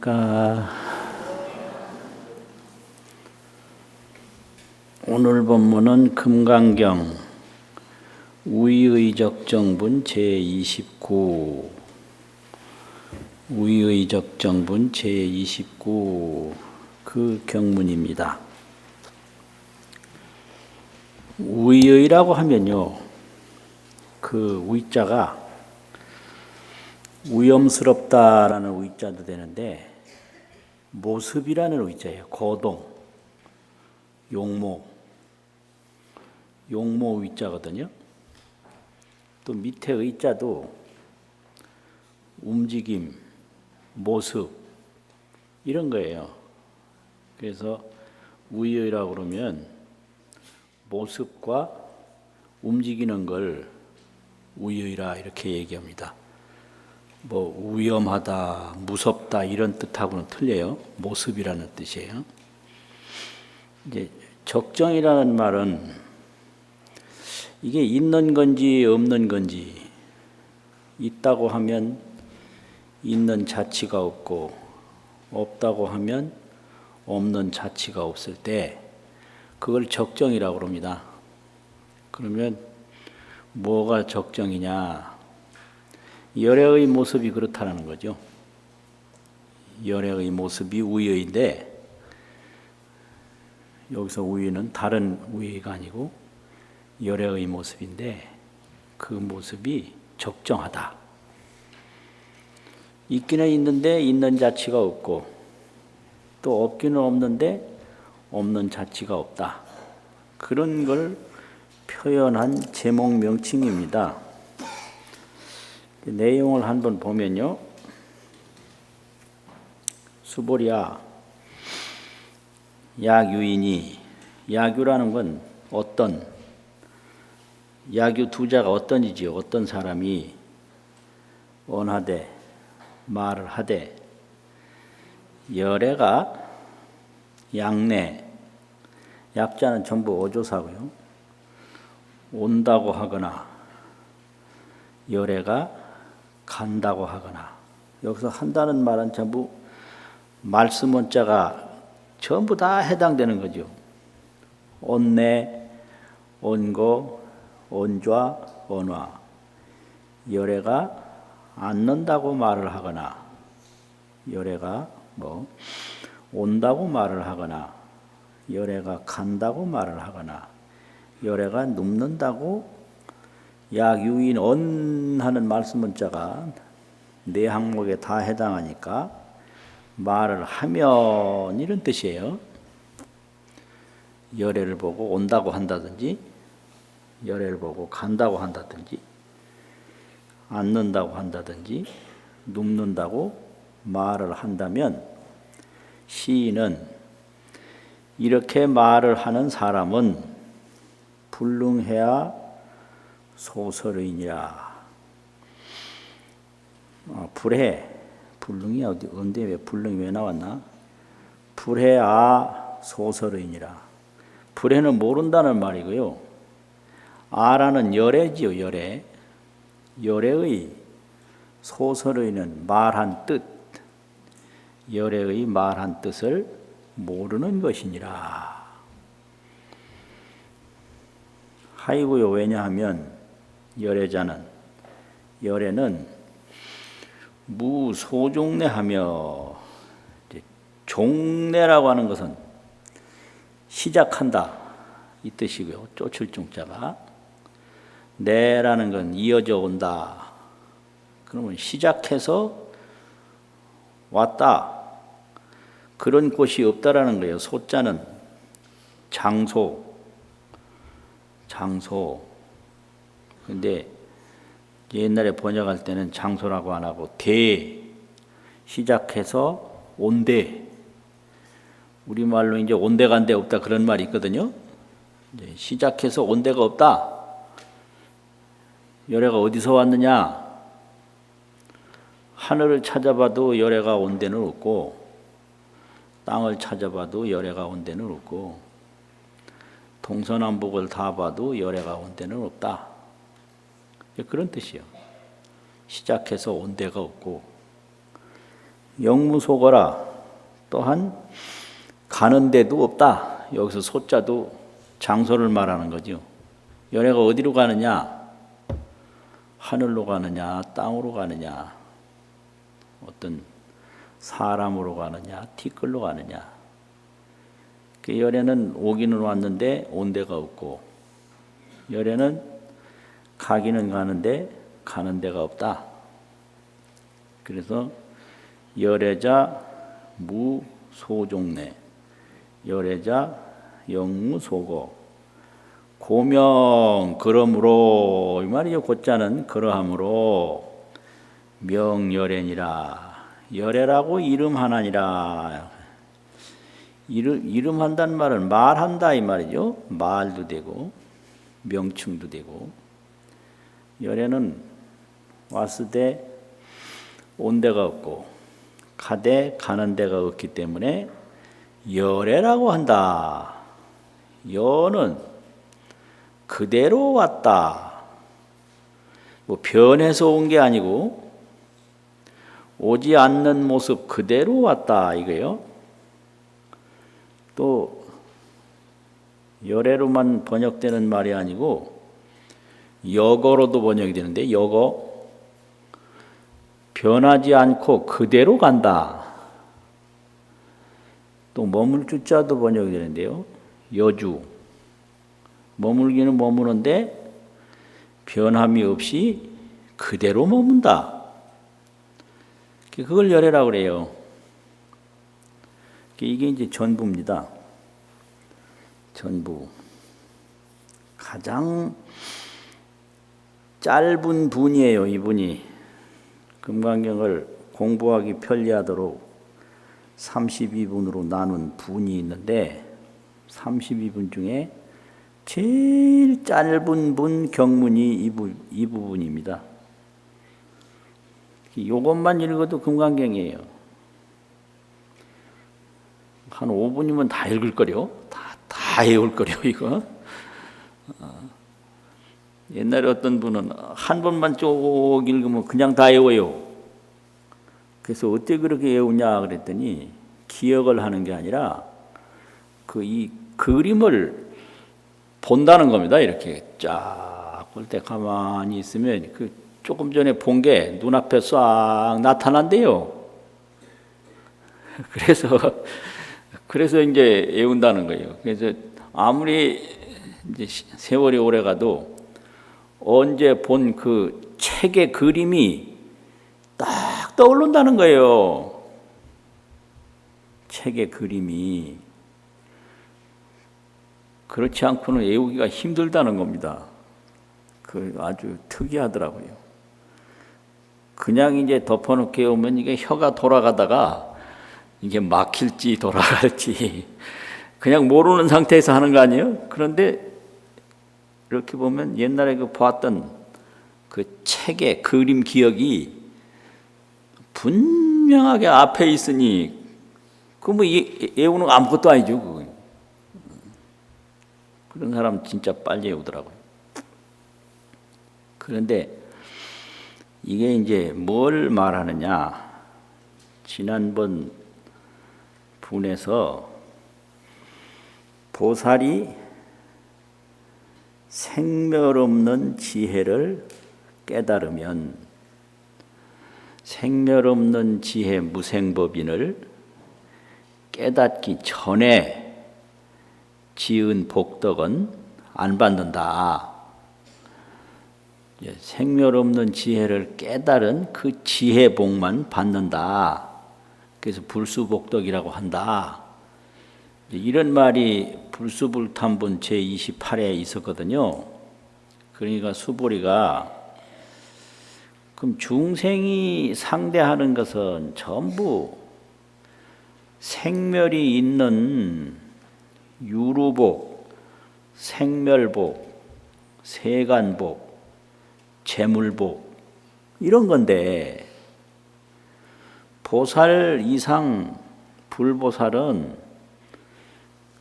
안녕하십니까. 오늘 본문은 금강경 우의의적정분 제29 우의의적정분 제29 그 경문입니다. 우의의라고 하면요, 그 우의자가 위험스럽다라는 우의자도 되는데 모습이라는 우의자예요. 고동, 용모 의자거든요. 또 밑에 의자도 움직임, 모습 이런 거예요. 그래서 우의의라고 그러면 모습과 움직이는 걸 우의의라 이렇게 얘기합니다. 뭐 위험하다, 무섭다 이런 뜻하고는 틀려요. 모습이라는 뜻이에요. 이제 적정이라는 말은 이게 있는 건지 없는 건지, 있다고 하면 있는 자치가 없고 없다고 하면 없는 자치가 없을 때 그걸 적정이라고 합니다. 그러면 뭐가 적정이냐? 열애의 모습이 그렇다는 거죠. 열애의 모습이 우의의인데 여기서 우의는 다른 우의가 아니고 열애의 모습인데 그 모습이 적정하다. 있기는 있는데 있는 자치가 없고 또 없기는 없는데 없는 자치가 없다. 그런 걸 표현한 제목 명칭입니다. 내용을 한번 보면요. 수보리야, 약유이니, 약유라는 건 어떤, 약유 두자가 어떤이지요. 어떤 사람이 언하되, 말을 하되, 열애가 약내, 약자는 전부 어조사고요. 온다고 하거나, 열애가 간다고 하거나, 여기서 한다는 말은 전부 말씀 원자가 전부 다 해당되는 거죠. 온내, 온고, 온좌, 온화. 열애가 앉는다고 말을 하거나, 열애가 온다고 말을 하거나, 열애가 간다고 말을 하거나, 열애가 눕는다고 약유인 언 하는 말씀 문자가 네 항목에 다 해당하니까 말을 하면 이런 뜻이에요. 열애를 보고 온다고 한다든지 열애를 보고 간다고 한다든지 앉는다고 한다든지 눕는다고 말을 한다면 시인은 이렇게 말을 하는 사람은 불능해야 소설의니라. 불능이 언제 왜 불능이 왜 나왔나? 불해야 소설의니라. 불해는 모른다는 말이고요. 아라는 열애지요, 열애. 열애의 소설의는 말한 뜻, 열애의 말한 뜻을 모르는 것이니라. 하이고요. 왜냐하면 열애는 무소종례하며, 종례라고 하는 것은 시작한다 이 뜻이고요. 쫓을 종자가 내라는 건 이어져 온다. 그러면 시작해서 왔다. 그런 곳이 없다라는 거예요. 소자는 장소. 근데 옛날에 번역할 때는 장소라고 안 하고 시작해서 온대. 우리말로 이제 온데간데 없다 그런 말이 있거든요. 이제 시작해서 온데가 없다. 열애가 어디서 왔느냐? 하늘을 찾아봐도 열애가 온 데는 없고 땅을 찾아봐도 열애가 온 데는 없고 동서남북을 다 봐도 열애가 온 데는 없다. 그런 뜻이에요. 시작해서 온 데가 없고 영무소거라. 또한 가는 데도 없다. 여기서 소자도 장소를 말하는 거죠. 열애가 어디로 가느냐? 하늘로 가느냐, 땅으로 가느냐, 어떤 사람으로 가느냐, 티끌로 가느냐. 그 열애는 오기는 왔는데 온 데가 없고, 열애는 가기는 가는데 가는 데가 없다. 그래서 열애자 무소종래, 열애자 영무소고, 고명 그러므로 이 말이죠. 곧자는 그러함으로 명열애니라. 열애라고 이름하나니라. 이름한다는 말은 말한다 이 말이죠. 말도 되고 명칭도 되고. 열애는 왔으되 온 데가 없고 가되 가는 데가 없기 때문에 열애라고 한다. 여는 그대로 왔다. 뭐 변해서 온 게 아니고 오지 않는 모습 그대로 왔다 이거요. 또 열애로만 번역되는 말이 아니고 역어로도 번역이 되는데, 역어 변하지 않고 그대로 간다. 또 머물 주자도 번역이 되는데요. 여주 머물기는 머무는데 변함이 없이 그대로 머문다. 그걸 열애라고 그래요. 이게 이제 전부입니다. 전부. 가장 짧은 분이에요, 이분이. 금강경을 공부하기 편리하도록 32분으로 나눈 분이 있는데, 32분 중에 제일 짧은 분 경문이 이 부분입니다. 이것만 읽어도 금강경이에요. 한 5분이면 다 읽을 거려. 다 외울 거려 이거. 옛날에 어떤 분은 한 번만 쭉 읽으면 그냥 다 외워요. 그래서 어떻게 그렇게 외우냐 그랬더니, 기억을 하는 게 아니라 이 그림을 본다는 겁니다. 이렇게 쫙 볼 때 가만히 있으면 그 조금 전에 본 게 눈앞에 싹 나타난대요. 그래서 이제 외운다는 거예요. 그래서 아무리 이제 세월이 오래 가도 언제 본 그 책의 그림이 딱 떠오른다는 거예요. 책의 그림이. 그렇지 않고는 외우기가 힘들다는 겁니다. 그 아주 특이하더라고요. 그냥 이제 덮어놓게 오면 이게 혀가 돌아가다가 이게 막힐지 돌아갈지 그냥 모르는 상태에서 하는 거 아니에요? 그런데 이렇게 보면 옛날에 그 봤던 그 책의 그림 기억이 분명하게 앞에 있으니 그 뭐 외우는 거 아무것도 아니죠. 그거. 그런 사람 진짜 빨리 외우더라고요. 그런데 이게 이제 뭘 말하느냐? 지난번 분에서 보살이 생멸 없는 지혜를 깨달으면, 생멸 없는 지혜 무생법인을 깨닫기 전에 지은 복덕은 안 받는다. 생멸 없는 지혜를 깨달은 그 지혜복만 받는다. 그래서 불수복덕이라고 한다. 이런 말이 불수불탄본 제28회에 있었거든요. 그러니까 수보리가 그럼 중생이 상대하는 것은 전부 생멸이 있는 유루복, 생멸복, 세간복, 재물복 이런 건데, 보살 이상 불보살은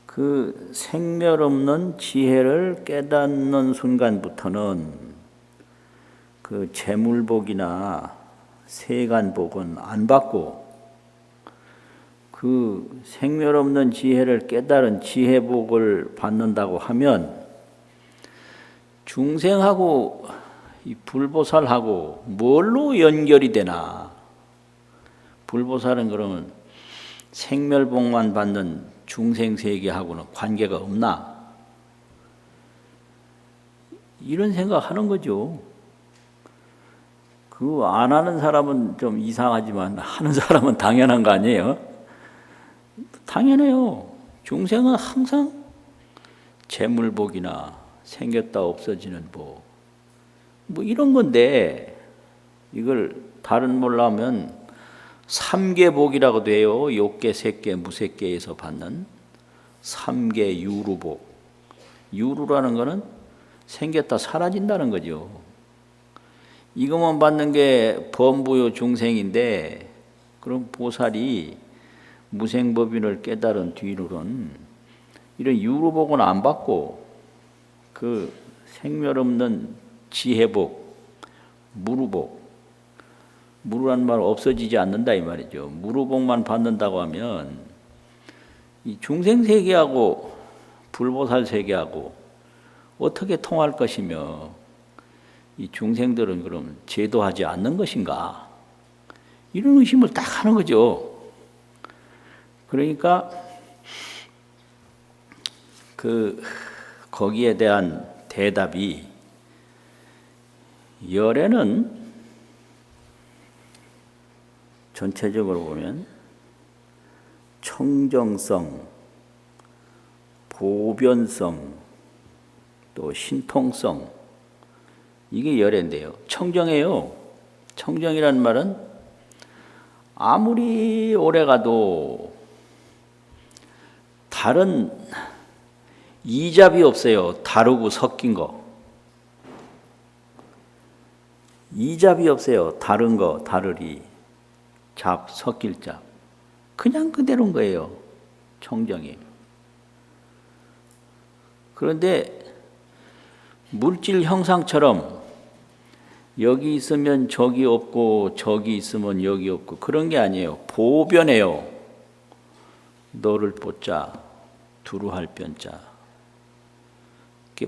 그 생멸 없는 지혜를 깨닫는 순간부터는 그 재물복이나 세간복은 안 받고 그 생멸 없는 지혜를 깨달은 지혜복을 받는다고 하면 중생하고 이 불보살하고 뭘로 연결이 되나? 불보살은 그러면 생멸복만 받는 중생세계하고는 관계가 없나? 이런 생각하는 거죠. 그거 안 하는 사람은 좀 이상하지만 하는 사람은 당연한 거 아니에요? 당연해요. 중생은 항상 재물복이나 생겼다 없어지는 복, 뭐 이런 건데 이걸 다른 말로 하면 삼계복이라고도 해요. 욕계, 색계, 무색계에서 받는 삼계 유루복. 유루라는 거는 생겼다 사라진다는 거죠. 이것만 받는 게 범부요 중생인데 그럼 보살이 무생법인을 깨달은 뒤로는 이런 유루복은 안 받고 그 생멸 없는 지혜복, 무루복, 무루란 말 없어지지 않는다 이 말이죠. 무루복만 받는다고 하면 이 중생 세계하고 불보살 세계하고 어떻게 통할 것이며 이 중생들은 그럼 제도하지 않는 것인가? 이런 의심을 딱 하는 거죠. 그러니까 거기에 대한 대답이 열애는 전체적으로 보면 청정성, 보변성, 또 신통성 이게 열애인데요. 청정해요. 청정이라는 말은 아무리 오래가도 다른 이잡이 없어요. 다르고 섞인 거. 이잡이 없어요. 다른 거, 다르리. 잡, 섞일 잡. 그냥 그대로인 거예요. 청정이. 그런데 물질 형상처럼 여기 있으면 저기 없고 저기 있으면 여기 없고 그런 게 아니에요. 보변해요. 너를 보자. 두루할 변자.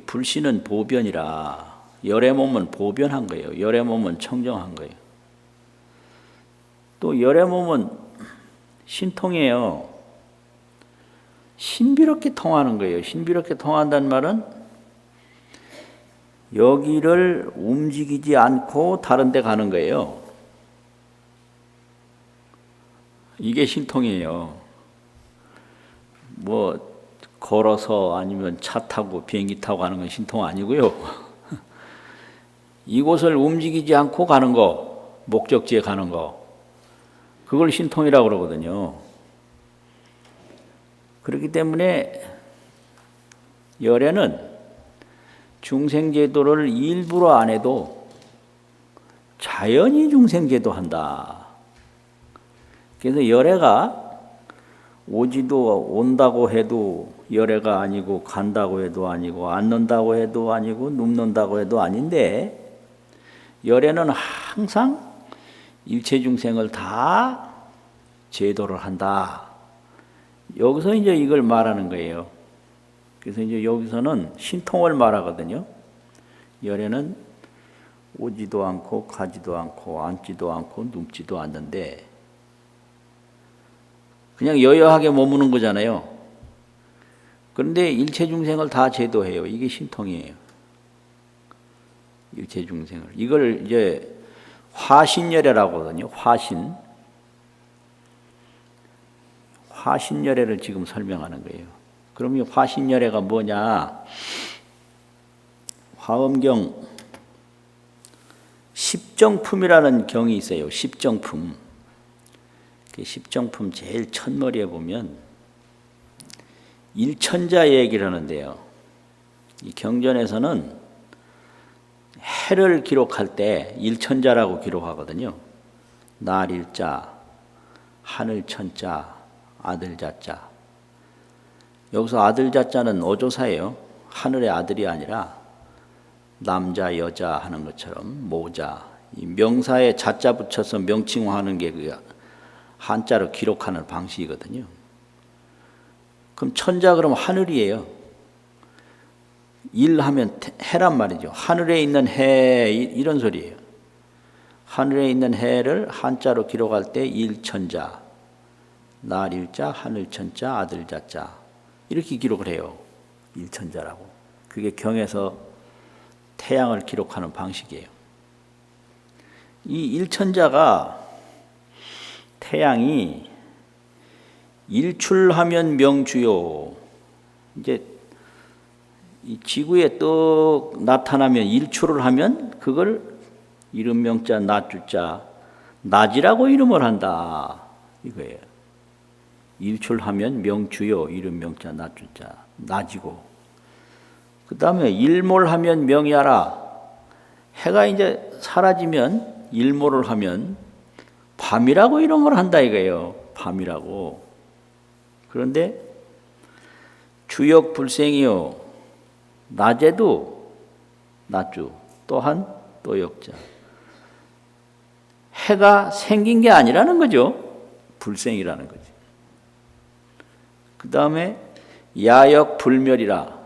불신은 보변이라 열의 몸은 보변한 거예요. 열의 몸은 청정한 거예요. 또 열의 몸은 신통해요. 신비롭게 통하는 거예요. 신비롭게 통한다는 말은 여기를 움직이지 않고 다른 데 가는 거예요. 이게 신통이에요. 뭐 걸어서 아니면 차 타고 비행기 타고 가는 건 신통 아니고요. 이곳을 움직이지 않고 가는 거, 목적지에 가는 거, 그걸 신통이라고 그러거든요. 그렇기 때문에 열애는 중생제도를 일부러 안 해도 자연히 중생제도 한다. 그래서 열애가 오지도 온다고 해도 열애가 아니고 간다고 해도 아니고 앉는다고 해도 아니고 눕는다고 해도 아닌데 열애는 항상 일체 중생을 다 제도를 한다. 여기서 이제 이걸 말하는 거예요. 그래서 이제 여기서는 신통을 말하거든요. 열애는 오지도 않고 가지도 않고 앉지도 않고 눕지도 않는데 그냥 여여하게 머무는 거잖아요. 그런데 일체 중생을 다 제도해요. 이게 신통이에요. 일체 중생을. 이걸 이제 화신열애라고 하거든요. 화신열애를 지금 설명하는 거예요. 그럼 이 화신열애가 뭐냐? 화엄경 십정품이라는 경이 있어요. 십정품. 십정품 제일 첫머리에 보면 일천자 얘기를 하는데요. 이 경전에서는 해를 기록할 때 일천자라고 기록하거든요. 날 일자, 하늘 천자, 아들 자자. 여기서 아들 자자는 어조사예요. 하늘의 아들이 아니라 남자 여자 하는 것처럼 모자. 이 명사에 자자 붙여서 명칭화하는 게 그 한자로 기록하는 방식이거든요. 그럼 천자 그러면 하늘이에요. 일하면 해란 말이죠. 하늘에 있는 해 이런 소리예요. 하늘에 있는 해를 한자로 기록할 때 일천자, 날 일자, 하늘 천자, 아들 자자 이렇게 기록을 해요. 일천자라고. 그게 경에서 태양을 기록하는 방식이에요. 이 일천자가 태양이 일출하면 명주요. 이제 이 지구에 떡 나타나면 일출을 하면 그걸 이름 명자 낮주자 낮이라고 이름을 한다 이거예요. 일출하면 명주요 이름 명자 낮주자 낮이고 그 다음에 일몰하면 명야라 해가 이제 사라지면 일몰을 하면 밤이라고 이름을 한다 이거예요. 밤이라고. 그런데 주역 불생이요 낮에도 낮주 또한 또 역자 해가 생긴 게 아니라는 거죠. 불생이라는 거지. 그 다음에 야역 불멸이라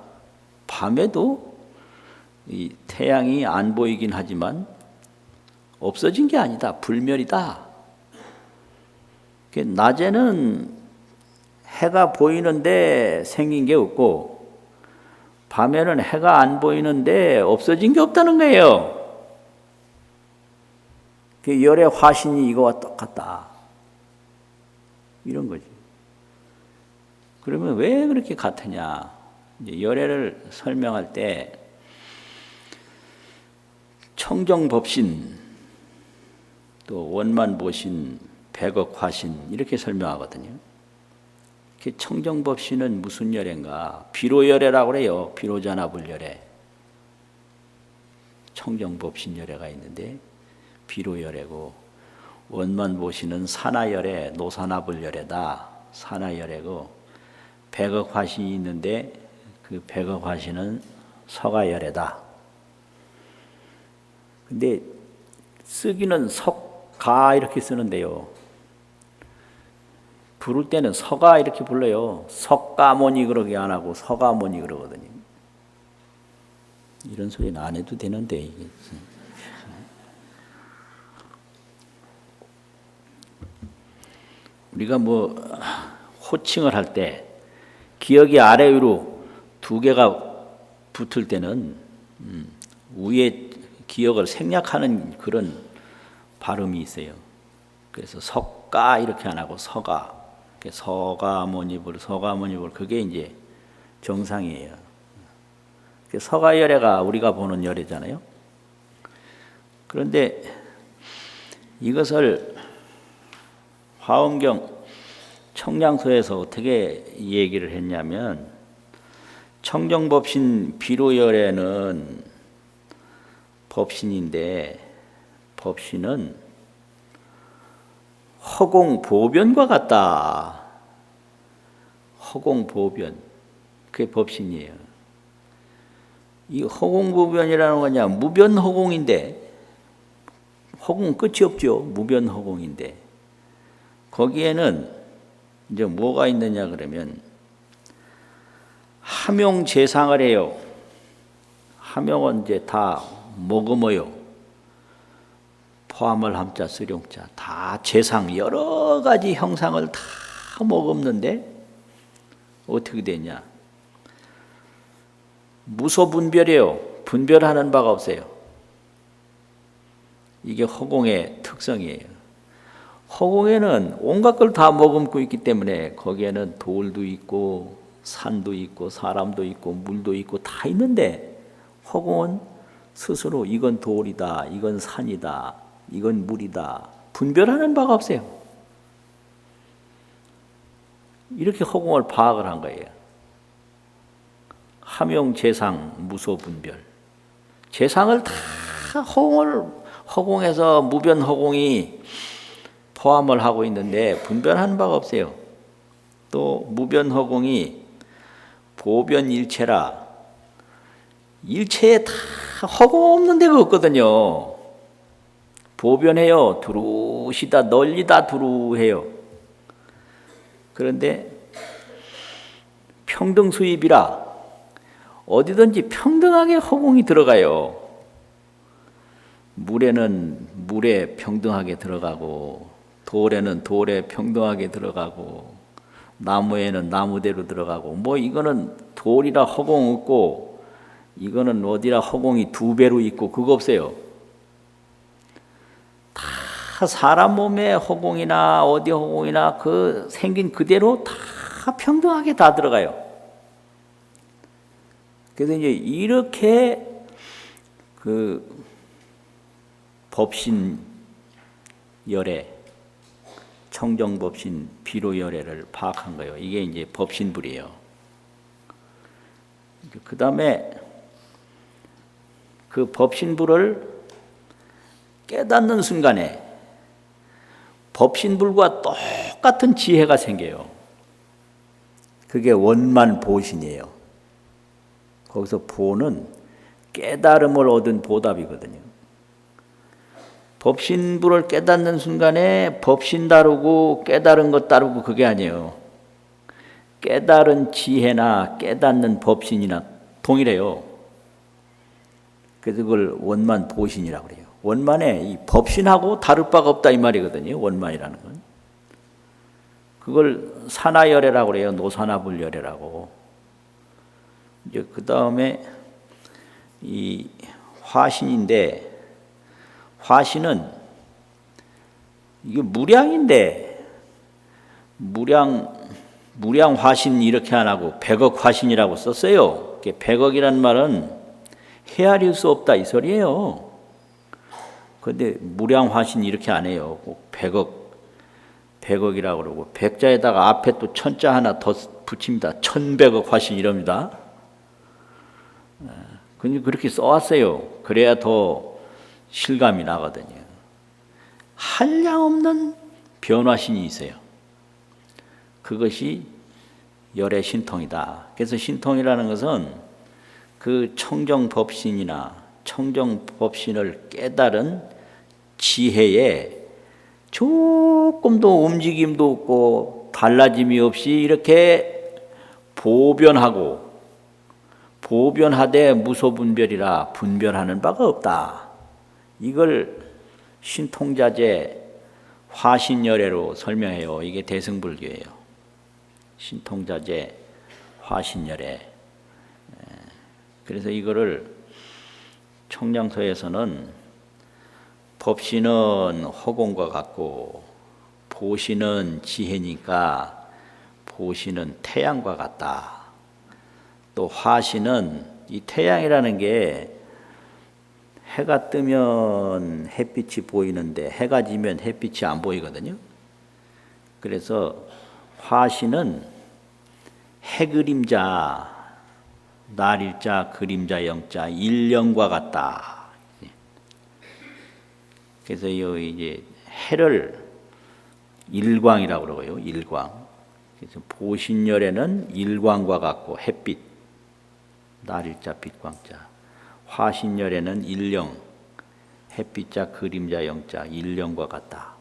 밤에도 이 태양이 안 보이긴 하지만 없어진 게 아니다. 불멸이다. 낮에는 해가 보이는데 생긴 게 없고 밤에는 해가 안 보이는데 없어진 게 없다는 거예요. 그 열의 화신이 이거와 똑같다. 이런 거지. 그러면 왜 그렇게 같으냐? 이제 열애를 설명할 때 청정법신, 또 원만보신, 백억화신 이렇게 설명하거든요. 청정법신은 무슨 열애인가? 비로열애라고 그래요. 비로자나불열애. 청정법신 열애가 있는데 비로열애고 원만보신은 사나열애, 노사나불열애다. 사나열애고 백억화신이 있는데 그 백억화신은 서가열애다. 근데 쓰기는 석가 이렇게 쓰는데요. 부를 때는 서가 이렇게 불러요. 석가모니 그러게 안 하고 서가모니 그러거든요. 이런 소리는 안 해도 되는데 이게. 우리가 뭐 호칭을 할 때 기역이 아래 위로 두 개가 붙을 때는 위에 기역을 생략하는 그런 발음이 있어요. 그래서 석가 이렇게 안 하고 서가, 서가모니불, 서가모니불 그게 이제 정상이에요. 서가열애가 우리가 보는 열애잖아요. 그런데 이것을 화엄경 청량서에서 어떻게 얘기를 했냐면 청정법신 비로열애는 법신인데 법신은 허공보변과 같다. 허공보변 그게 법신이에요. 이 허공보변이라는 거냐 무변허공인데 허공 끝이 없죠. 무변허공인데 거기에는 이제 뭐가 있느냐 그러면 함용재상을 해요. 함용은 이제 다 머금어요. 포함을 함자 쓰룡자 다 재상 여러 가지 형상을 다 머금는데 어떻게 되냐? 무소분별이에요. 분별하는 바가 없어요. 이게 허공의 특성이에요. 허공에는 온갖 걸 다 머금고 있기 때문에 거기에는 돌도 있고 산도 있고 사람도 있고 물도 있고 다 있는데 허공은 스스로 이건 돌이다, 이건 산이다, 이건 물이다 분별하는 바가 없어요. 이렇게 허공을 파악을 한 거예요. 함용재상 무소분별 재상을 다 허공에서 무변허공이 포함을 하고 있는데 분별하는 바가 없어요. 또 무변허공이 보변일체라 일체에 다 허공 없는 데가 없거든요. 보변해요. 두루시다 널리다 두루해요. 그런데 평등 수입이라 어디든지 평등하게 허공이 들어가요. 물에는 물에 평등하게 들어가고, 돌에는 돌에 평등하게 들어가고, 나무에는 나무대로 들어가고, 뭐 이거는 돌이라 허공 없고, 이거는 어디라 허공이 2배로 있고, 그거 없어요. 다 사람 몸에 허공이나 어디 허공이나 그 생긴 그대로 다 평등하게 다 들어가요. 그래서 이제 이렇게 그 법신 열애, 청정법신 비로열애를 파악한 거예요. 이게 이제 법신불이에요. 그 다음에 그 법신불을 깨닫는 순간에 법신불과 똑같은 지혜가 생겨요. 그게 원만보신이에요. 거기서 보는 깨달음을 얻은 보답이거든요. 법신불을 깨닫는 순간에 법신 다르고 깨달은 것 다르고 그게 아니에요. 깨달은 지혜나 깨닫는 법신이나 동일해요. 그래서 그걸 원만보신이라고 그래요. 원만에 이 법신하고 다를 바가 없다 이 말이거든요. 원만이라는 건. 그걸 산하열애라고 그래요. 노산하불열애라고. 이제 그 다음에 이 화신인데, 화신은 이게 무량인데, 무량 화신 이렇게 안 하고 100억 화신이라고 썼어요. 100억이라는 말은 헤아릴 수 없다 이 소리예요. 그런데 무량 화신 이렇게 안 해요. 꼭 100억이라고 그러고, 백자에다가 앞에 또 천자 하나 더 붙입니다. 1100억 화신 이럽니다. 근데 그렇게 써왔어요. 그래야 더 실감이 나거든요. 한량없는 변화신이 있어요. 그것이 열의 신통이다. 그래서 신통이라는 것은 그 청정법신이나 청정법신을 깨달은 지혜에 조금도 움직임도 없고 달라짐이 없이 이렇게 보변하되 무소분별이라 분별하는 바가 없다. 이걸 신통자재 화신열애로 설명해요. 이게 대승불교예요. 신통자재 화신열애. 그래서 이거를 청량서에서는 법신은 허공과 같고 보신은 지혜니까 보신은 태양과 같다. 또 화신은 이 태양이라는 게 해가 뜨면 햇빛이 보이는데 해가 지면 햇빛이 안 보이거든요. 그래서 화신은 해그림자, 날일자, 그림자, 영자, 일령과 같다. 그래서 이제 해를 일광이라고 그러고요. 일광. 그래서 보신열에는 일광과 같고 햇빛, 날일자, 빛광자. 화신열에는 일령, 햇빛자, 그림자, 영자, 일령과 같다.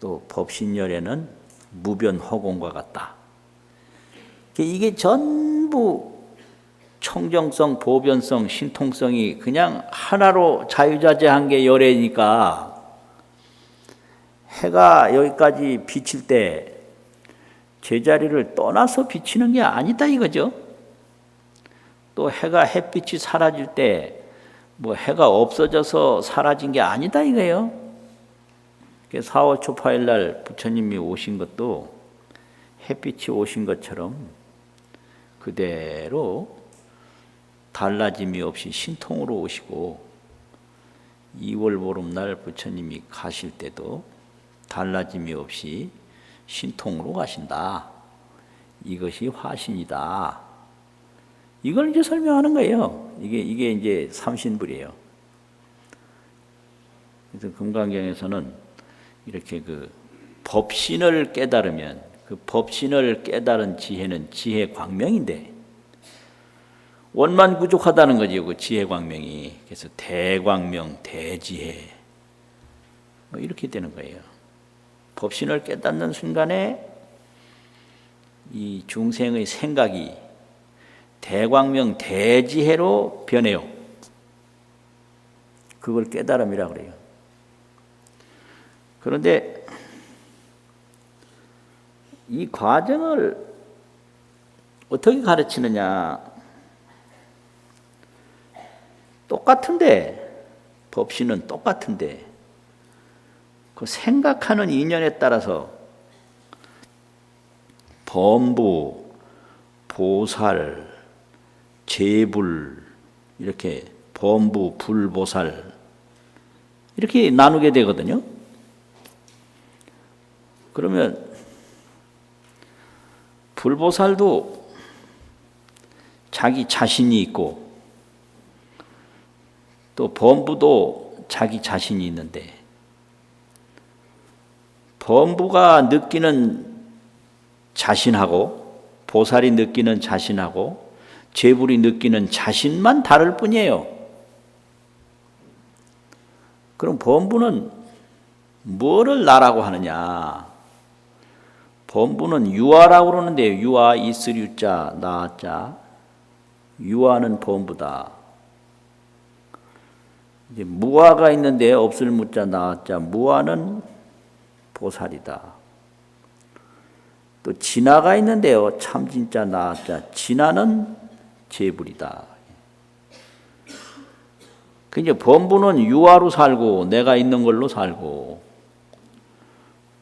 또 법신열에는 무변, 허공과 같다. 이게 전부 청정성, 보변성, 신통성이 그냥 하나로 자유자재한 게 열애니까 해가 여기까지 비칠 때 제자리를 떠나서 비치는 게 아니다 이거죠. 또 해가 햇빛이 사라질 때 뭐 해가 없어져서 사라진 게 아니다 이거예요. 4월 초파일 날 부처님이 오신 것도 햇빛이 오신 것처럼 그대로 달라짐이 없이 신통으로 오시고 2월 보름날 부처님이 가실 때도 달라짐이 없이 신통으로 가신다. 이것이 화신이다. 이걸 이제 설명하는 거예요. 이게 이제 삼신불이에요. 그래서 금강경에서는 이렇게 그 법신을 깨달으면 그 법신을 깨달은 지혜는 지혜 광명인데 원만 부족하다는 거죠. 그 지혜 광명이. 그래서 대광명, 대지혜 뭐 이렇게 되는 거예요. 법신을 깨닫는 순간에 이 중생의 생각이 대광명 대지혜로 변해요. 그걸 깨달음이라고 그래요. 그런데 이 과정을 어떻게 가르치느냐? 똑같은데, 법신은 똑같은데 그 생각하는 인연에 따라서 범부, 보살, 재불, 이렇게 범부, 불보살 이렇게 나누게 되거든요. 그러면 불보살도 자기 자신이 있고 또 범부도 자기 자신이 있는데 범부가 느끼는 자신하고 보살이 느끼는 자신하고 재불이 느끼는 자신만 다를 뿐이에요. 그럼 범부는 뭐를 나라고 하느냐? 범부는 유아라고 그러는데요. 유아, 있을 유자, 나자. 유아는 범부다. 이제 무아가 있는데 없을 무자, 나자. 무아는 보살이다. 또 진아가 있는데요. 참진자, 나자. 진아는 재불이다. 이제 범부는 유아로 살고 내가 있는 걸로 살고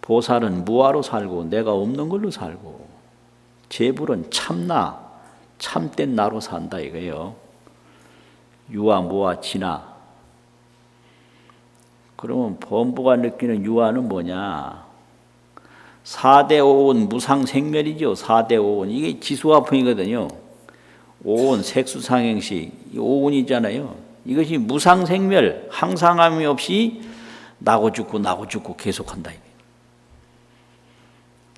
보살은 무아로 살고 내가 없는 걸로 살고 재불은 참나, 참된 나로 산다 이거예요. 유아, 무아, 진아. 그러면 범부가 느끼는 유아는 뭐냐? 4대 5온 무상생멸이죠. 4대 5온. 이게 지수화풍이거든요. 5온 색수상행식 5온이잖아요. 이것이 무상생멸, 항상함이 없이 나고 죽고 계속한다.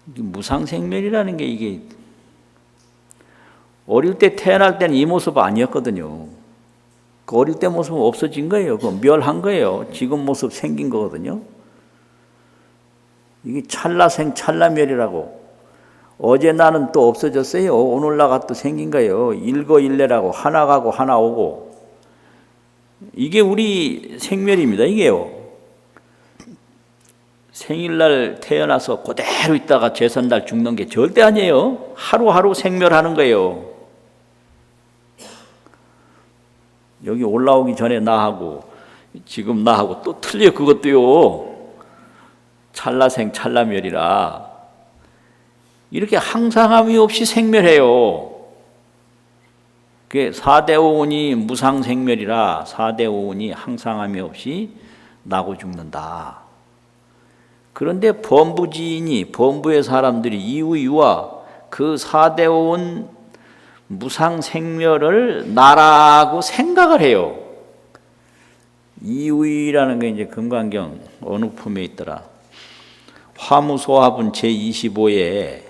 이게 무상생멸이라는 게 이게 어릴 때 태어날 때는 이 모습 아니었거든요. 그 어릴 때 모습은 없어진 거예요. 그 멸한 거예요. 지금 모습 생긴 거거든요. 이게 찰나생 찰나멸이라고. 어제 나는 또 없어졌어요. 오늘 나가 또 생긴 거예요. 일거일래라고 하나 가고 하나 오고. 이게 우리 생멸입니다. 이게요. 생일날 태어나서 그대로 있다가 제삿날 죽는 게 절대 아니에요. 하루하루 생멸하는 거예요. 여기 올라오기 전에 나하고 지금 나하고 또 틀려. 그것도요. 찰나생 찰나멸이라 이렇게 항상함이 없이 생멸해요. 그게 4대 5온이 무상생멸이라 4대 5온이 항상함이 없이 나고 죽는다. 그런데 범부지인이 범부의 사람들이 이의와 그 4대 5온 무상생멸을 나라고 생각을 해요. 이의라는 게 이제 금강경 어느 품에 있더라. 화무소합은 제25에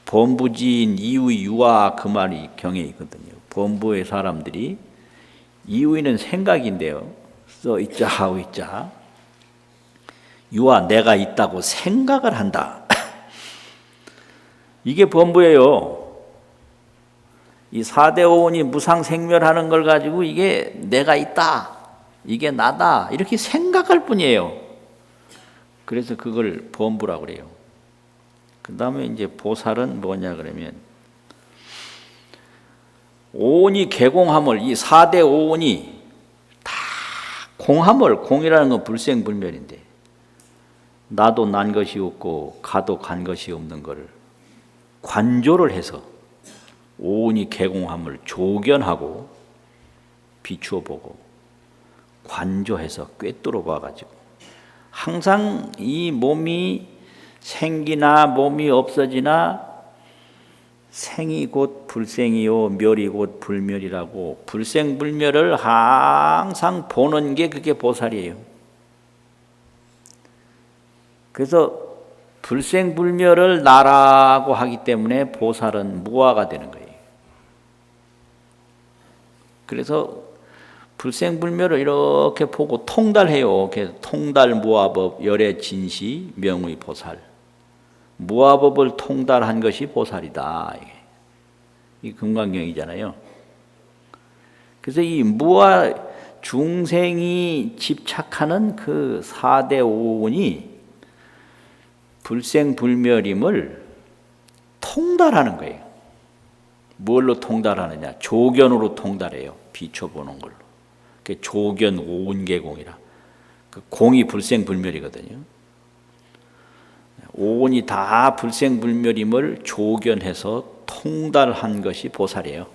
범부지인 이의 유아 그 말이 경에 있거든요. 범부의 사람들이 이의는 생각인데요. 써 있자 하고 있자. 유아 내가 있다고 생각을 한다. 이게 범부예요. 이 4대 5온이 무상생멸하는 걸 가지고 이게 내가 있다. 이게 나다. 이렇게 생각할 뿐이에요. 그래서 그걸 범부라고 그래요. 그 다음에 이제 보살은 뭐냐 그러면 5온이 개공함을 이 4대 5온이 다 공함을 공이라는 건 불생불멸인데 나도 난 것이 없고 가도 간 것이 없는 것을 관조를 해서 5온이 개공함을 조견하고 비추어 보고 관조해서 꿰뚫어 봐가지고 항상 이 몸이 생기나 몸이 없어지나 생이 곧 불생이요 멸이 곧 불멸이라고 불생불멸을 항상 보는 게 그게 보살이에요. 그래서 불생불멸을 나라고 하기 때문에 보살은 무아가 되는 거예요. 그래서 불생불멸을 이렇게 보고 통달해요. 그래서 통달무아법 열애진시 명의 보살. 무아법을 통달한 것이 보살이다. 이 금강경이잖아요. 그래서 이 무아 중생이 집착하는 그 4대 오온이 불생불멸임을 통달하는 거예요. 뭘로 통달하느냐? 조견으로 통달해요. 비춰보는 걸로. 그게 조견 오온계공이라. 그 공이 불생불멸이거든요. 오온이 다 불생불멸임을 조견해서 통달한 것이 보살이에요.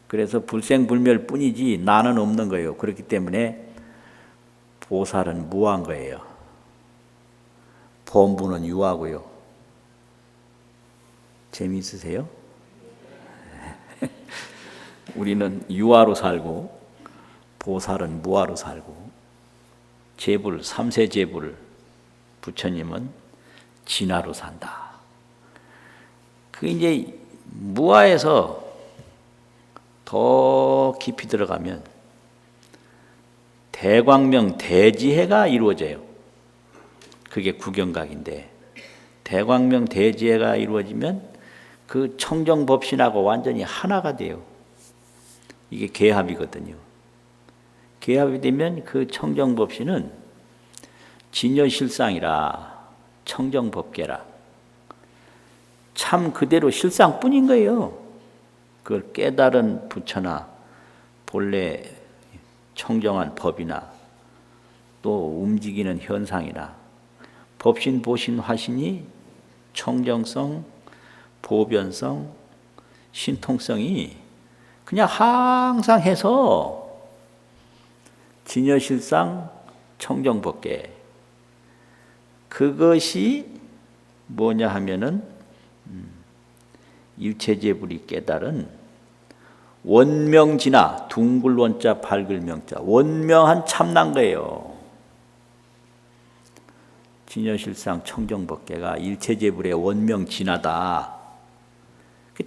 그래서 불생불멸 뿐이지 나는 없는 거예요. 그렇기 때문에 보살은 무한 거예요. 본부는 유하고요. 재미있으세요? 우리는 유하로 살고 보살은 무하로 살고 제불, 삼세제불 부처님은 진화로 산다. 그 이제 무하에서 더 깊이 들어가면 대광명 대지해가 이루어져요. 그게 구경각인데 대광명 대지해가 이루어지면 그 청정법신하고 완전히 하나가 돼요. 이게 개합이거든요. 개합이 되면 그 청정법신은 진여실상이라 청정법계라 참 그대로 실상뿐인 거예요. 그걸 깨달은 부처나 본래 청정한 법이나 또 움직이는 현상이나 법신, 보신, 화신이 청정성, 보변성, 신통성이 그냥 항상 해서 진여실상 청정법계 그것이 뭐냐 하면은 일체제불이 깨달은 원명진화 둥글원자 밝을명자 원명한 참난 거예요. 진여실상 청정법계가 일체제불의 원명진화다.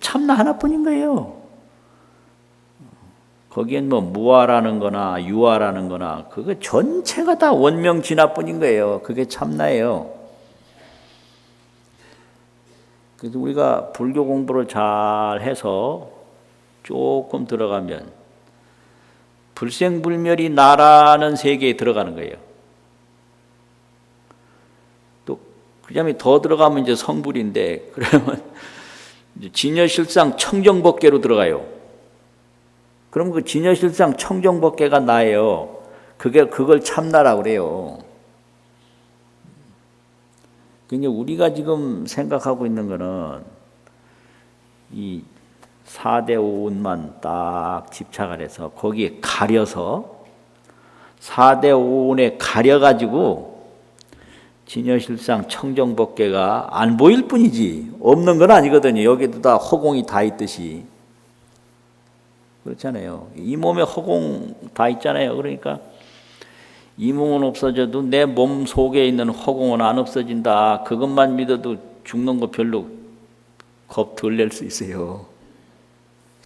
참나 하나뿐인 거예요. 거기엔 뭐 무아라는 거나 유아라는 거나 그거 전체가 다 원명진화뿐인 거예요. 그게 참나예요. 그래서 우리가 불교 공부를 잘 해서 조금 들어가면 불생불멸이 나라는 세계에 들어가는 거예요. 또 그다음에 더 들어가면 이제 성불인데 그러면 이제 진여실상 청정법계로 들어가요. 그럼 그 진여실상 청정법계가 나예요. 그걸 참나라고 그래요. 그러니까 우리가 지금 생각하고 있는 거는 이 4대 오온만 딱 집착을 해서 거기에 가려서 4대 오온에 가려가지고 진여실상 청정법계가 안 보일 뿐이지 없는 건 아니거든요. 여기도 다 허공이 다 있듯이. 그렇잖아요. 이 몸에 허공 다 있잖아요. 그러니까 이 몸은 없어져도 내 몸 속에 있는 허공은 안 없어진다. 그것만 믿어도 죽는 거 별로 겁 덜 낼 수 있어요.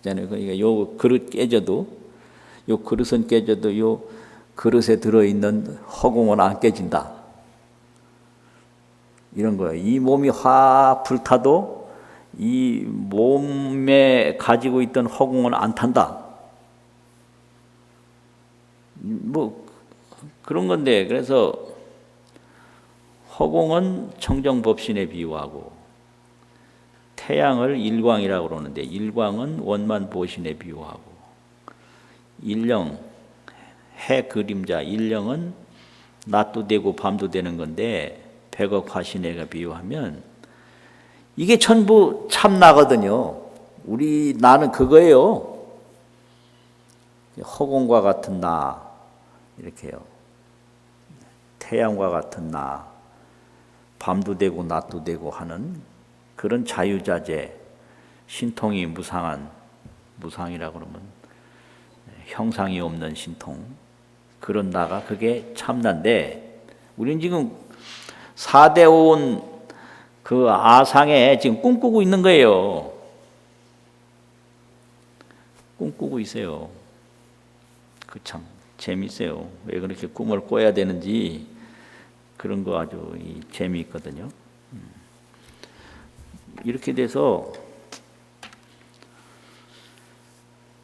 그렇잖아요. 그러니까 요 그릇 깨져도 요 그릇은 깨져도 요 그릇에 들어있는 허공은 안 깨진다. 이런 거예요. 이 몸이 확 불타도 이 몸에 가지고 있던 허공은 안 탄다. 뭐 그런 건데 그래서 허공은 청정법신에 비유하고 태양을 일광이라고 그러는데 일광은 원만보신에 비유하고 일령 해 그림자 일령은 낮도 되고 밤도 되는 건데 백억 화신에가 비유하면 이게 전부 참나거든요. 우리 나는 그거예요. 허공과 같은 나 이렇게요. 태양과 같은 나 밤도 되고 낮도 되고 하는 그런 자유자재 신통이 무상한 무상이라고 그러면 형상이 없는 신통 그런 나가 그게 참나인데 우리는 지금 4대 오온 그 아상에 지금 꿈꾸고 있는 거예요. 꿈꾸고 있어요. 그 참 재밌어요. 왜 그렇게 꿈을 꿔야 되는지 그런 거 아주 재미있거든요. 이렇게 돼서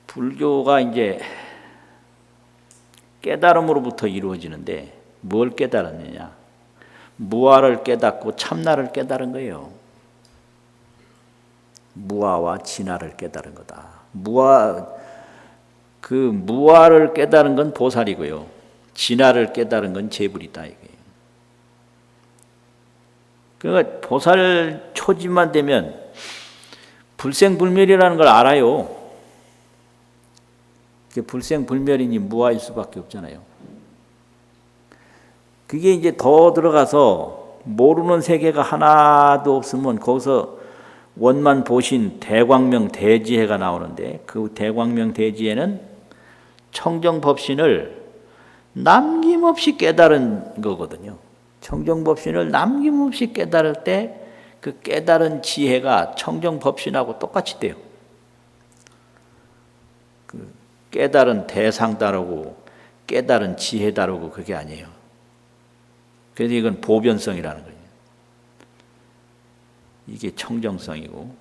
불교가 이제 깨달음으로부터 이루어지는데 뭘 깨달았느냐? 무아를 깨닫고 참나를 깨달은 거예요. 무아와 진아를 깨달은 거다. 무아를 깨달은 건 보살이고요. 진아를 깨달은 건 재불이다 이거예요. 그러니까 보살 초지만 되면 불생불멸이라는 걸 알아요. 불생불멸이니 무아일 수밖에 없잖아요. 그게 이제 더 들어가서 모르는 세계가 하나도 없으면 거기서 원만 보신 대광명 대지혜가 나오는데 그 대광명 대지혜는 청정법신을 남김없이 깨달은 거거든요. 청정법신을 남김없이 깨달을 때 그 깨달은 지혜가 청정법신하고 똑같이 돼요. 그 깨달은 대상 다르고 깨달은 지혜 다르고 그게 아니에요. 그래서 이건 보변성이라는 거예요. 이게 청정성이고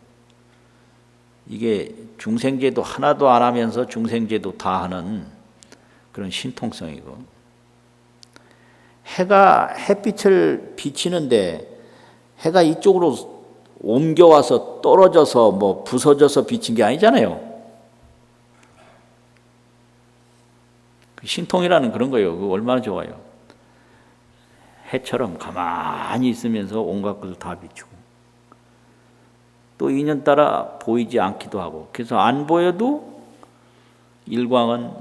이게 중생제도 하나도 안 하면서 중생제도 다 하는 그런 신통성이고 해가 햇빛을 비치는데 해가 이쪽으로 옮겨와서 떨어져서 뭐 부서져서 비친 게 아니잖아요. 신통이라는 그런 거예요. 그거 얼마나 좋아요. 해처럼 가만히 있으면서 온갖 것을 다 비추고 또 인연 따라 보이지 않기도 하고 그래서 안 보여도 일광은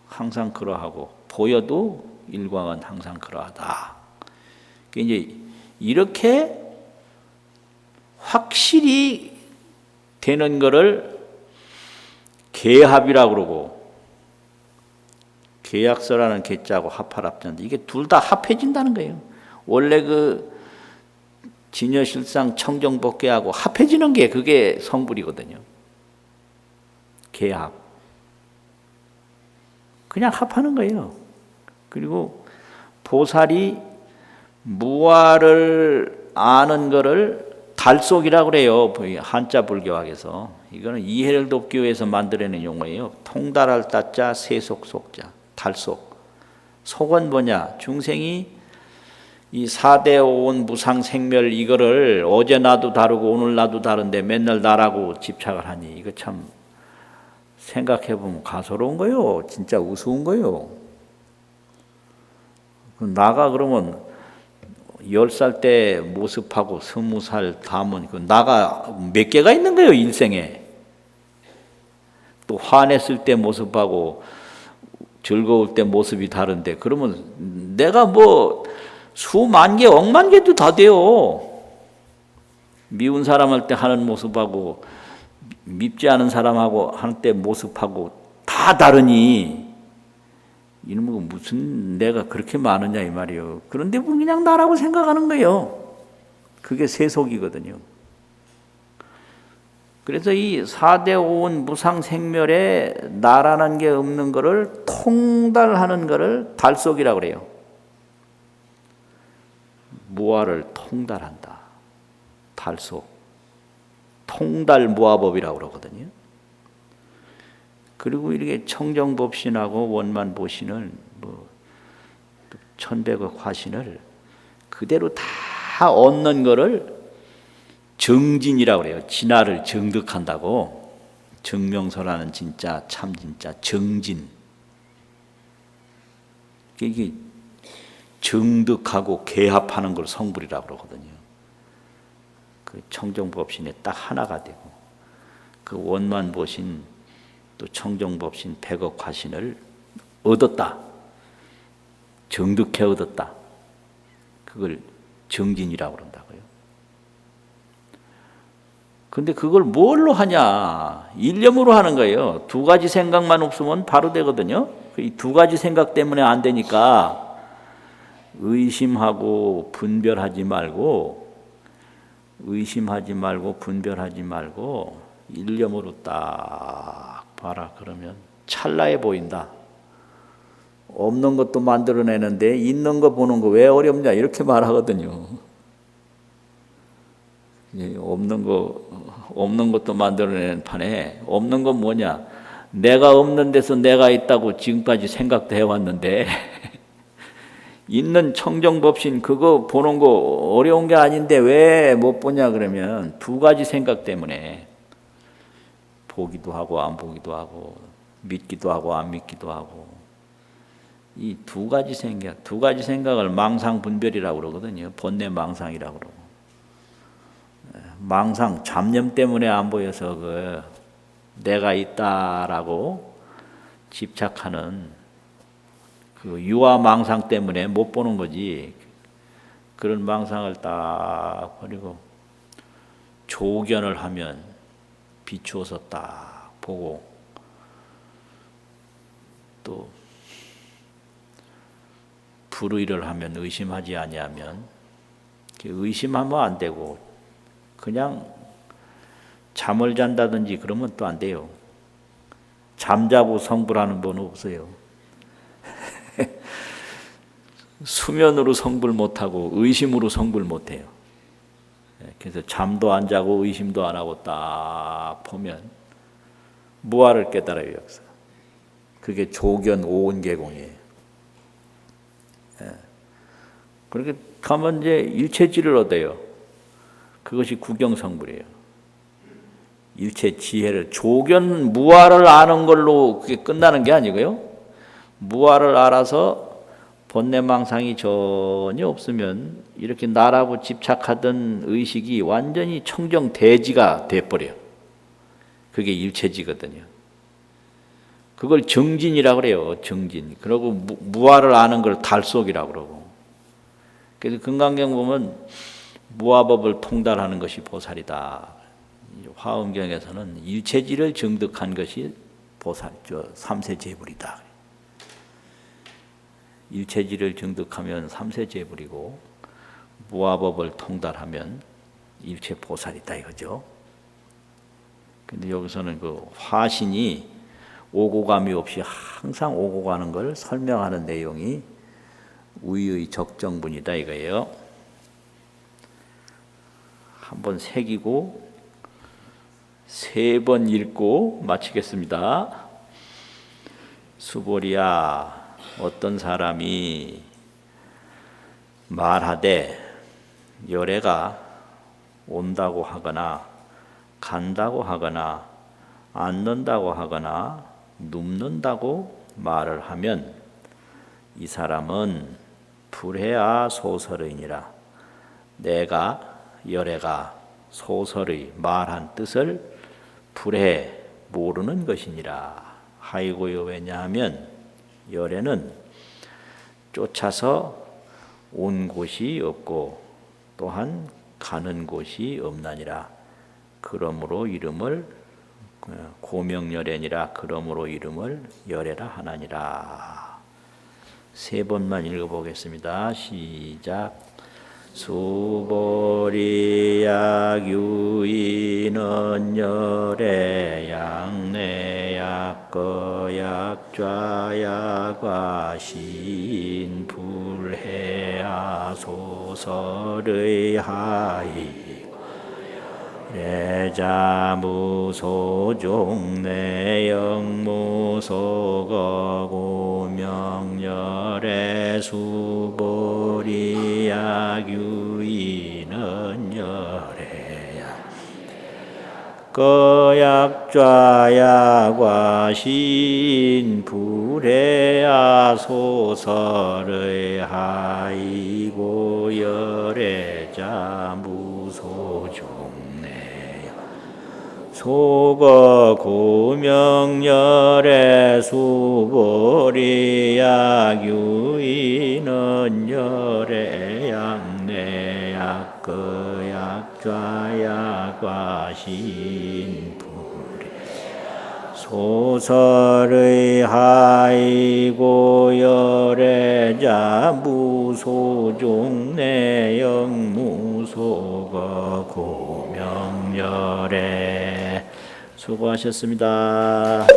항상 그러하고 보여도 일광은 항상 그러하다. 이제 이렇게 확실히 되는 거를 계합이라고 그러고 계약서라는 계자하고 합할합자인데 이게 둘 다 합해진다는 거예요. 원래 그 진여실상 청정법계하고 합해지는 게 그게 성불이거든요. 계합. 그냥 합하는 거예요. 그리고 보살이 무아를 아는 거를 달속이라고 그래요. 한자 불교학에서. 이거는 이해를 돕기 위해서 만들어낸 용어예요. 통달할 따자 세속속자. 달속. 속은 뭐냐? 중생이 이 4대 5온 무상생멸 이거를 어제 나도 다르고 오늘 나도 다른데 맨날 나라고 집착을 하니 이거 참 생각해보면 가소로운 거요. 진짜 우스운 거요. 나가 그러면 10살 때 모습하고 20살 다면 그 나가 몇 개가 있는 거예요. 일생에. 또 화냈을 때 모습하고 즐거울 때 모습이 다른데 그러면 내가 뭐 수만 개, 억만 개도 다 돼요. 미운 사람 할 때 하는 모습하고 밉지 않은 사람하고 할 때 모습하고 다 다르니 이놈은 무슨 내가 그렇게 많으냐 이 말이에요. 그런데 뭐 그냥 나라고 생각하는 거예요. 그게 세속이거든요. 그래서 이 4대 5온 무상생멸에 나라는 게 없는 거를 통달하는 거를 달속이라고 그래요. 무아를 통달한다. 달속. 통달무아법이라고 그러거든요. 그리고 이렇게 청정법신하고 원만보신을 뭐 천백억 화신을 그대로 다 얻는 거를 정진이라고 그래요. 진화를 정득한다고. 정명서라는 진짜 참 진짜 정진. 이게 정득하고 개합하는 걸 성불이라고 그러거든요. 그 청정법신에 딱 하나가 되고 그 원만보신 또 청정법신 백억 화신을 얻었다. 정득해 얻었다. 그걸 정진이라고 그런다고요. 근데 그걸 뭘로 하냐? 일념으로 하는 거예요. 두 가지 생각만 없으면 바로 되거든요. 이 두 가지 생각 때문에 안 되니까 의심하고 분별하지 말고 분별하지 말고 일념으로 딱 봐라. 그러면 찰나에 보인다. 없는 것도 만들어내는데 있는 거 보는 거 왜 어렵냐 이렇게 말하거든요. 없는 것도 만들어내는 판에 없는 건 뭐냐? 내가 없는 데서 내가 있다고 지금까지 생각도 해왔는데 있는 청정법신 그거 보는 거 어려운 게 아닌데 왜 못 보냐 그러면 두 가지 생각 때문에 보기도 하고 안 보기도 하고 믿기도 하고 안 믿기도 하고 이 두 가지 생각을 망상분별이라고 그러거든요. 본내망상이라고 그러고 망상 잡념 때문에 안 보여서 그 내가 있다라고 집착하는 그 유아망상 때문에 못 보는 거지. 그런 망상을 딱 버리고 조견을 하면 비추어서 딱 보고 또 불의를 하면 의심하지 아니하면 의심하면 안 되고 그냥 잠을 잔다든지 그러면 또 안 돼요. 잠자고 성불하는 건 없어요. 수면으로 성불 못하고 의심으로 성불 못해요. 그래서 잠도 안 자고 의심도 안 하고 딱 보면 무아를 깨달아요. 여기서. 그게 조견 오온계공이에요. 그렇게 가면 이제 일체지를 얻어요. 그것이 구경성불이에요. 일체 지혜를 조견 무아를 아는 걸로 그게 끝나는 게 아니고요. 무아를 알아서 본내망상이 전혀 없으면 이렇게 나라고 집착하던 의식이 완전히 청정대지가 돼버려요. 그게 일체지거든요. 그걸 정진이라고 그래요. 정진. 그리고 무아를 아는 걸 달속이라고 그러고. 그래서 금강경 보면 무아법을 통달하는 것이 보살이다. 화엄경에서는 일체지를 정득한 것이 보살, 삼세제불이다. 일체지를 정득하면 삼세제불이고 무아법을 통달하면 일체보살이다 이거죠. 근데 여기서는 그 화신이 오고 감이 없이 항상 오고 가는 걸 설명하는 내용이 우의의 적정분이다 이거예요. 한번 새기고 3번 읽고 마치겠습니다. 수보리야, 어떤 사람이 말하되 열애가 온다고 하거나 간다고 하거나 앉는다고 하거나 눕는다고 말을 하면 이 사람은 불해야 소설의니라. 내가 열애가 소설의 말한 뜻을 불해 모르는 것이니라. 하이고요. 왜냐하면 열애는 쫓아서 온 곳이 없고 또한 가는 곳이 없나니라. 그러므로 이름을 고명열애니라. 그러므로 이름을 열애라 하나니라. 3번만 읽어보겠습니다. 시작. 수보리약 유인은 열애 양내약 거약 좌약 와신 불해야 소설의 하이 내자무소종 내영무소거 고명열애 수보리약 유인은 열애야 거약 좌약 와신 불해야 소설의 하이고 열애자 무소종 소거 고명열애 수보리약 유인은 열애 양내약 거약 좌약 와신 불해 소설의 하이고 열애자 무소종 내영 무소거 고명열애 수고하셨습니다.